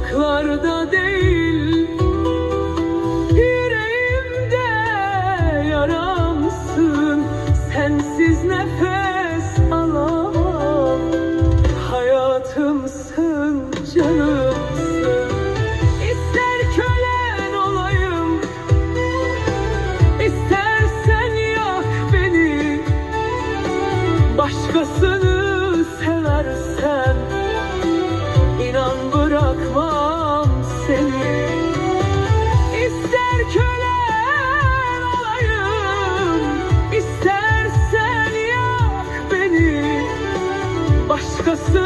uzaklarda değil, yüreğimde yaramsın. Sensiz nefes alamam, hayatımsın, canımsın. İster kölen olayım, istersen yak beni. Başkasını seversen İnan bırakmam seni. İster kölen olayım, istersen yak beni. Başkası